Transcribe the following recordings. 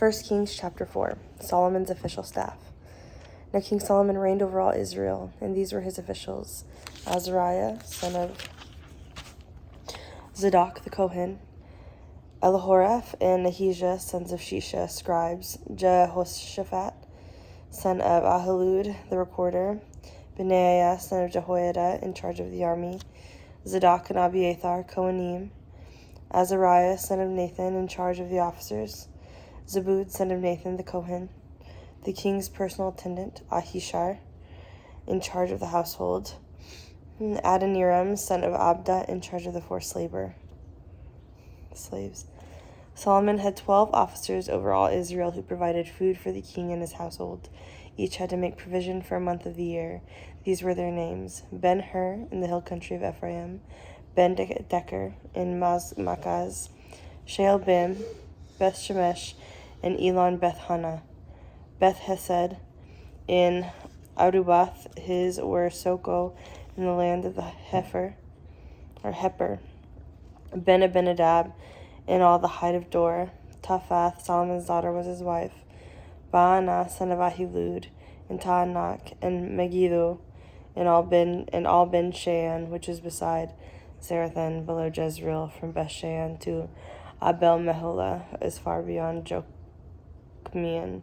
1 Kings chapter 4, Solomon's official staff. Now King Solomon reigned over all Israel, and these were his officials: Azariah, son of Zadok the Kohen, Elihoreph and Ahijah, sons of Shisha, scribes, Jehoshaphat, son of Ahilud, the recorder, Benaiah, son of Jehoiada, in charge of the army, Zadok and Abiathar, Kohanim, Azariah, son of Nathan, in charge of the officers, Zabud, son of Nathan the Kohen, the king's personal attendant, Ahishar, in charge of the household, Adoniram, son of Abda, in charge of the forced slaves. Solomon had 12 officers over all Israel who provided food for the king and his household. Each had to make provision for a month of the year. These were their names: Ben-Hur in the hill country of Ephraim, Ben-Decker in Makaz, Sheal-Bim, Beth-Shemesh, and Elon Beth-Hana, Beth-Hesed in Arubath. His were Soko in the land of the Heper, Ben-Abinadab in all the height of Dor. Taphath, Solomon's daughter, was his wife. Baana, son of Ahilud, in Taanach, and Megiddo, in all Ben Shan, which is beside Zarethan, below Jezreel, from Bethshan to Abel Meholah, as far beyond Jokmeam.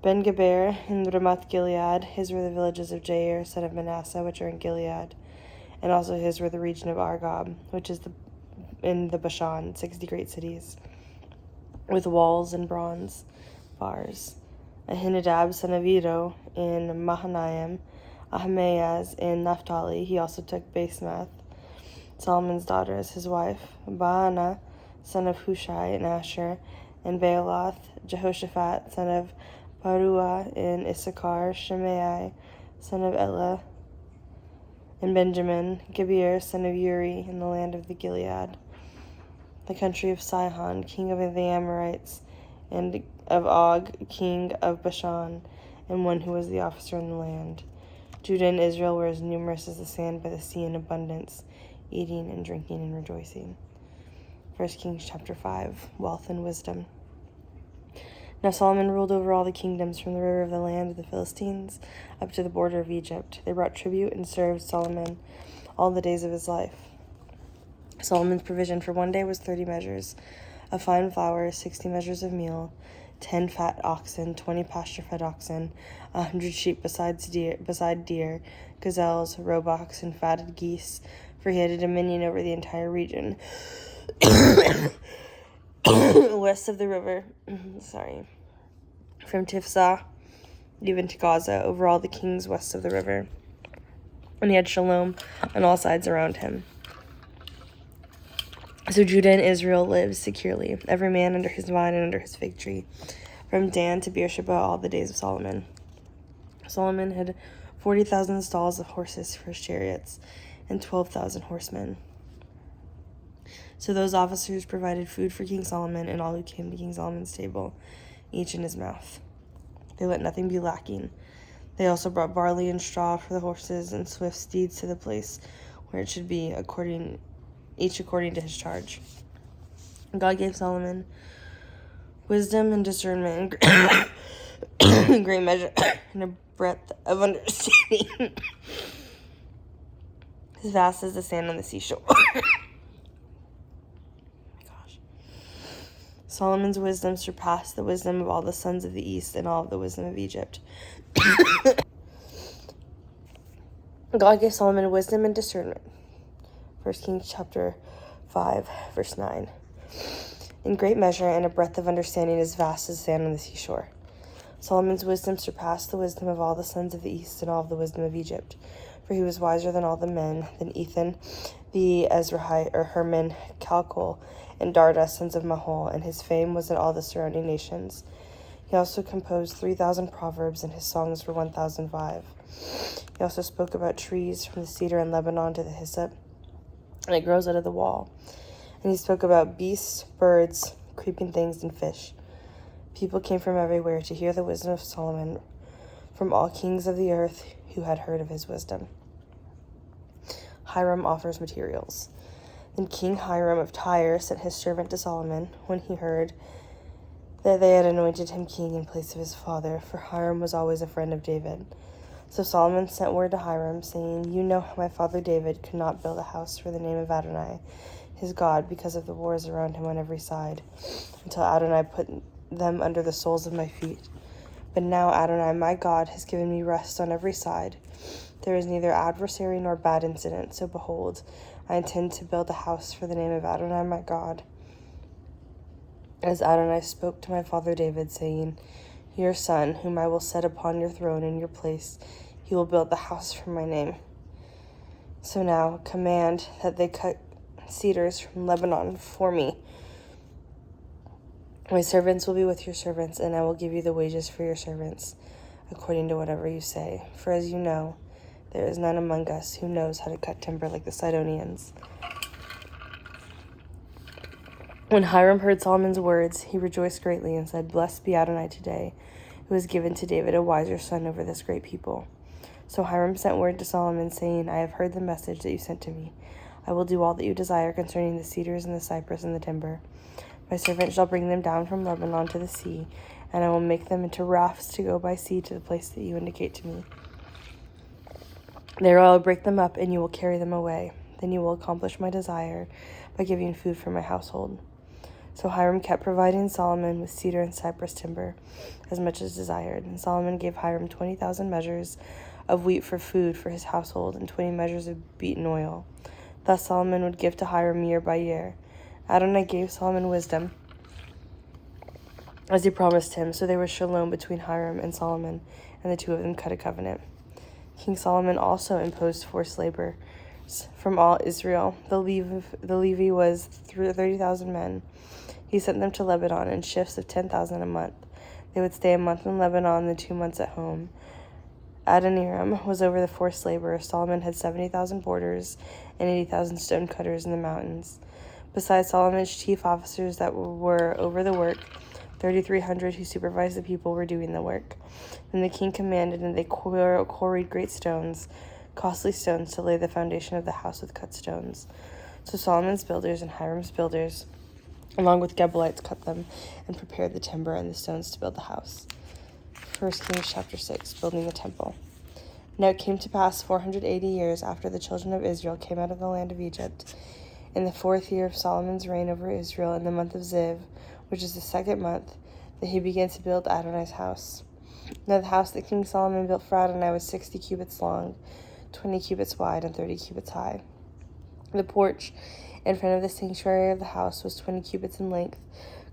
Ben Geber in Ramoth Gilead. His were the villages of Jair, son of Manasseh, which are in Gilead, and also his were the region of Argob, which is in the Bashan, 60 great cities, with walls and bronze bars. Ahinadab, son of Edo, in Mahanaim, Ahimaaz in Naphtali. He also took Basemath, Solomon's daughter, as his wife. Baana, son of Hushai, in Asher, and Baaloth. Jehoshaphat, son of Paruah, in Issachar. Shimei, son of Elah, in Benjamin. Gibeer, son of Uri, in the land of the Gilead, the country of Sihon, king of the Amorites, and of Og, king of Bashan, and one who was the officer in the land. Judah and Israel were as numerous as the sand by the sea in abundance, eating and drinking and rejoicing. 1 Kings chapter 5, Wealth and Wisdom. Now Solomon ruled over all the kingdoms from the river of the land of the Philistines up to the border of Egypt. They brought tribute and served Solomon all the days of his life. Solomon's provision for one day was 30 measures of fine flour, 60 measures of meal, 10 fat oxen, 20 pasture-fed oxen, 100 sheep beside deer, gazelles, roebucks, and fatted geese, for he had a dominion over the entire region west of the river, from Tifsah even to Gaza, over all the kings west of the river. And he had shalom on all sides around him. So Judah and Israel lived securely, every man under his vine and under his fig tree, from Dan to Beersheba all the days of Solomon. Solomon had 40,000 stalls of horses for his chariots, and 12,000 horsemen. So those officers provided food for King Solomon and all who came to King Solomon's table, each in his mouth. They let nothing be lacking. They also brought barley and straw for the horses and swift steeds to the place where it should be, each according to his charge. God gave Solomon wisdom and discernment in great measure and a breadth of understanding as vast as the sand on the seashore. Solomon's wisdom surpassed the wisdom of all the sons of the east and all of the wisdom of Egypt. God gave Solomon wisdom and discernment. 1 Kings chapter 5, verse 9. In great measure and a breadth of understanding as vast as sand on the seashore. Solomon's wisdom surpassed the wisdom of all the sons of the east and all of the wisdom of Egypt. For he was wiser than all the men, than Ethan, the Ezrahite, or Herman, Calcol, and Darda, sons of Mahol, and his fame was in all the surrounding nations. He also composed 3,000 proverbs, and his songs were 1,005. He also spoke about trees, from the cedar in Lebanon to the hyssop, and it grows out of the wall. And he spoke about beasts, birds, creeping things, and fish. People came from everywhere to hear the wisdom of Solomon, from all kings of the earth who had heard of his wisdom. Hiram offers materials. Then King Hiram of Tyre sent his servant to Solomon when he heard that they had anointed him king in place of his father, for Hiram was always a friend of David. So Solomon sent word to Hiram, saying, You know how my father David could not build a house for the name of Adonai, his God, because of the wars around him on every side, until Adonai put them under the soles of my feet. But now Adonai, my God, has given me rest on every side. There is neither adversary nor bad incident, so behold, I intend to build a house for the name of Adonai, my God. As Adonai spoke to my father David, saying, Your son, whom I will set upon your throne in your place, he will build the house for my name. So now command that they cut cedars from Lebanon for me. My servants will be with your servants, and I will give you the wages for your servants, according to whatever you say. For as you know, there is none among us who knows how to cut timber like the Sidonians. When Hiram heard Solomon's words, he rejoiced greatly and said, Blessed be Adonai today, who has given to David a wiser son over this great people. So Hiram sent word to Solomon, saying, I have heard the message that you sent to me. I will do all that you desire concerning the cedars and the cypress and the timber. My servant shall bring them down from Lebanon to the sea, and I will make them into rafts to go by sea to the place that you indicate to me. There I will break them up, and you will carry them away. Then you will accomplish my desire by giving food for my household. So Hiram kept providing Solomon with cedar and cypress timber, as much as desired. And Solomon gave Hiram 20,000 measures of wheat for food for his household, and 20 measures of beaten oil. Thus Solomon would give to Hiram year by year. Adonai gave Solomon wisdom, as he promised him, so there was shalom between Hiram and Solomon, and the two of them cut a covenant. King Solomon also imposed forced labor from all Israel. The levy was 30,000 men. He sent them to Lebanon in shifts of 10,000 a month. They would stay a month in Lebanon and 2 months at home. Adoniram was over the forced labor. Solomon had 70,000 porters and 80,000 stone cutters in the mountains. Besides Solomon's chief officers that were over the work, 3,300 who supervised the people were doing the work. Then the king commanded, and they quarried great stones, costly stones, to lay the foundation of the house with cut stones. So Solomon's builders and Hiram's builders, along with Gebalites, cut them and prepared the timber and the stones to build the house. 1 Kings chapter 6, building the temple. Now it came to pass 480 years after the children of Israel came out of the land of Egypt, in the 4th year of Solomon's reign over Israel, in the month of Ziv, which is the 2nd month, that he began to build Adonai's house. Now the house that King Solomon built for Adonai was 60 cubits long, 20 cubits wide, and 30 cubits high. The porch in front of the sanctuary of the house was 20 cubits in length,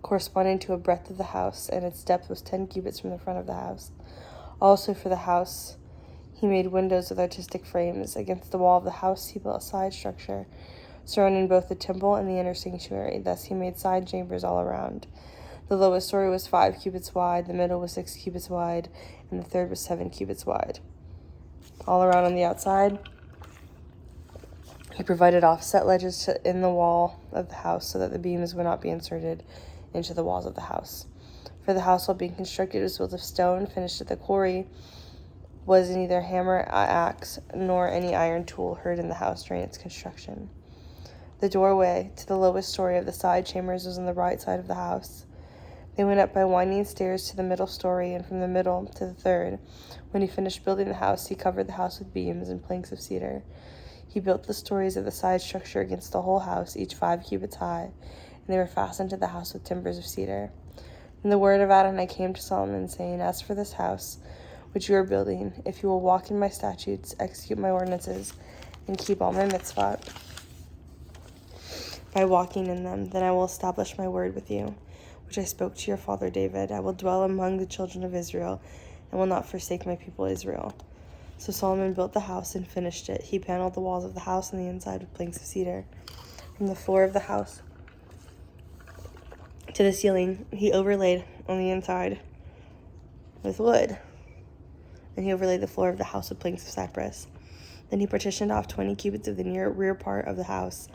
corresponding to a breadth of the house, and its depth was 10 cubits from the front of the house. Also for the house he made windows with artistic frames. Against the wall of the house he built a side structure, surrounding both the temple and the inner sanctuary. Thus he made side chambers all around. The lowest story was 5 cubits wide, the middle was 6 cubits wide, and the third was 7 cubits wide. All around on the outside, he provided offset ledges in the wall of the house so that the beams would not be inserted into the walls of the house. For the house, while being constructed, was built of stone, finished at the quarry, was neither hammer, axe, nor any iron tool heard in the house during its construction. The doorway to the lowest story of the side chambers was on the right side of the house. They went up by winding stairs to the middle story, and from the middle to the third. When he finished building the house, he covered the house with beams and planks of cedar. He built the stories of the side structure against the whole house, each 5 cubits high, and they were fastened to the house with timbers of cedar. And the word of Adonai came to Solomon, saying, As for this house which you are building, if you will walk in my statutes, execute my ordinances, and keep all my mitzvot, by walking in them, then I will establish my word with you, which I spoke to your father David. I will dwell among the children of Israel, and will not forsake my people Israel. So Solomon built the house and finished it. He paneled the walls of the house on the inside with planks of cedar. From the floor of the house to the ceiling, he overlaid on the inside with wood, and he overlaid the floor of the house with planks of cypress. Then he partitioned off 20 cubits of the rear part of the house,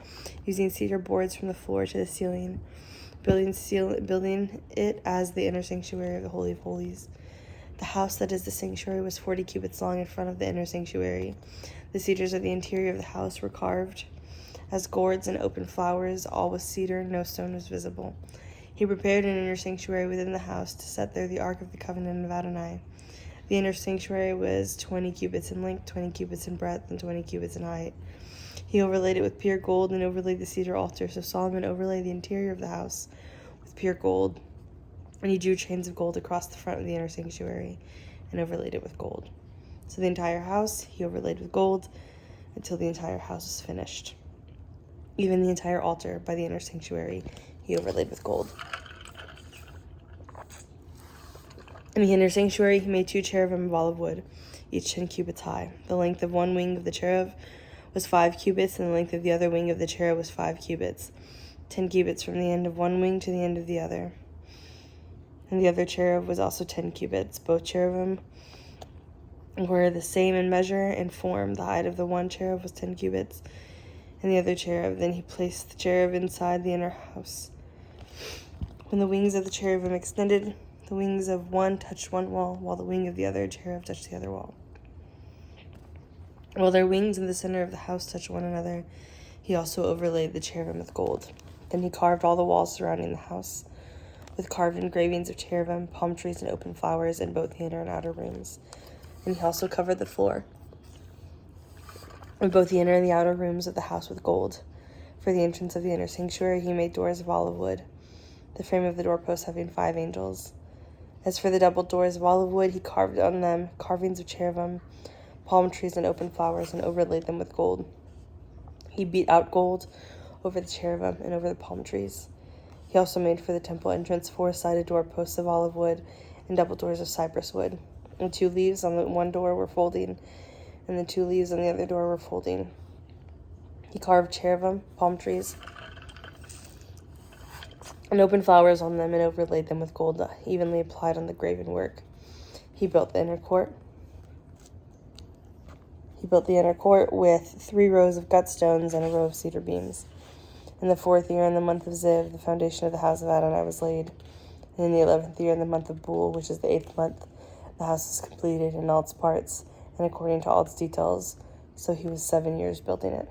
using cedar boards from the floor to the ceiling, building it as the inner sanctuary of the Holy of Holies. The house that is the sanctuary was 40 cubits long in front of the inner sanctuary. The cedars of the interior of the house were carved as gourds and open flowers, all with cedar, no stone was visible. He prepared an inner sanctuary within the house to set there the ark of the covenant of Adonai. The inner sanctuary was 20 cubits in length, 20 cubits in breadth, and 20 cubits in height. He overlaid it with pure gold and overlaid the cedar altar. So Solomon overlaid the interior of the house with pure gold, and he drew chains of gold across the front of the inner sanctuary and overlaid it with gold. So the entire house he overlaid with gold until the entire house was finished. Even the entire altar by the inner sanctuary he overlaid with gold. In the inner sanctuary he made 2 cherubim of olive wood, each 10 cubits high. The length of one wing of the cherub was 5 cubits, and the length of the other wing of the cherub was 5 cubits, 10 cubits from the end of one wing to the end of the other. And the other cherub was also 10 cubits. Both cherubim were the same in measure and form. The height of the one cherub was 10 cubits, and the other cherub. Then he placed the cherub inside the inner house. When the wings of the cherubim extended, the wings of one touched one wall, while the wing of the other cherub touched the other wall. While their wings in the center of the house touched one another, he also overlaid the cherubim with gold. Then he carved all the walls surrounding the house with carved engravings of cherubim, palm trees, and open flowers in both the inner and outer rooms. And he also covered the floor in both the inner and the outer rooms of the house with gold. For the entrance of the inner sanctuary, he made doors of olive wood, the frame of the doorpost having 5 angels. As for the double doors of olive wood, he carved on them carvings of cherubim, palm trees, and open flowers, and overlaid them with gold. He beat out gold over the cherubim and over the palm trees. He also made for the temple entrance 4-sided doorposts of olive wood and double doors of cypress wood. And 2 leaves on the one door were folding, and the 2 leaves on the other door were folding. He carved cherubim, palm trees, and open flowers on them and overlaid them with gold evenly applied on the graven work. He built the inner court. With 3 rows of gut stones and a row of cedar beams. In the 4th year, in the month of Ziv, the foundation of the house of Adonai was laid. And in the 11th year, in the month of Bul, which is the 8th month, the house was completed in all its parts, and according to all its details. So he was 7 years building it.